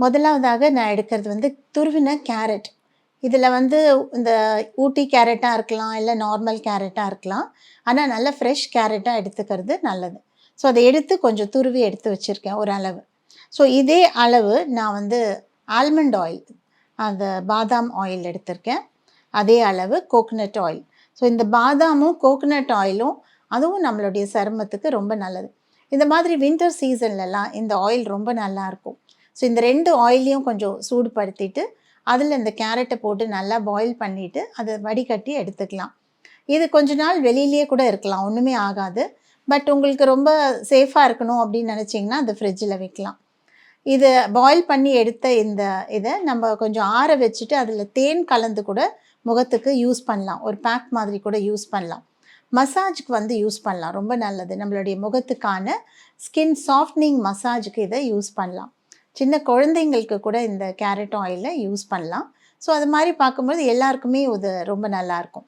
முதலாவதாக நான் எடுக்கிறது வந்து துருவின கேரட். இதில வந்து இந்த ஊட்டி கேரட்டா இருக்கலாம், இல்ல நார்மல் கேரட்டா இருக்கலாம். ஆனா நல்ல ஃப்ரெஷ் கேரட்டா எடுத்துக்கிறது நல்லது. ஸோ அத எடுத்து கொஞ்சம் துருவி எடுத்து வச்சிருக்கேன் ஒரு அளவு. ஸோ இதே அளவு நான் வந்து ஆல்மண்ட் ஆயில், அந்த பாதாம் ஆயில் எடுத்திருக்கேன். அதே அளவு கோகனட் ஆயில். ஸோ இந்த பாதாமும், கோகனட் ஆயிலும் அதுவும் நம்மளுடைய சருமத்துக்கு ரொம்ப நல்லது. இந்த மாதிரி வின்டர் சீசன்லலாம் இந்த ஆயில் ரொம்ப நல்லாயிருக்கும். ஸோ இந்த 2 ஆயிலையும் கொஞ்சம் சூடுபடுத்திட்டு, அதில இந்த கேரட்ட போட்டு நல்லா பாயில் பண்ணிட்டு, அத வடிகட்டி எடுத்துக்கலாம். இது கொஞ்ச நாள் வெளியிலேயே கூட இருக்கலாம். ஒண்ணுமே ஆகாது. பட் உங்களுக்கு ரொம்ப சேஃபா இருக்கணும் அப்படின்னு நினைச்சீங்கன்னா, அத ஃப்ரிட்ஜில வைக்கலாம். இத பாயில் பண்ணி எடுத்த இந்த இத நம்ம கொஞ்சம் ஆற வச்சுட்டு, அதில தேன் கலந்து கூட முகத்துக்கு யூஸ் பண்ணலாம். ஒரு பேக் மாதிரி கூட யூஸ் பண்ணலாம். மசாஜ்க்கு வந்து யூஸ் பண்ணலாம். ரொம்ப நல்லது. நம்மளுடைய முகத்துக்கான ஸ்கின் சாஃப்ட்னிங் மசாஜுக்கு இத யூஸ் பண்ணலாம். சின்ன குழந்தைங்களுக்கு கூட இந்த கேரட் ஆயில யூஸ் பண்ணலாம். ஸோ அது மாரி பார்க்கும்போது எல்லாருக்குமே இது ரொம்ப நல்லாயிருக்கும்.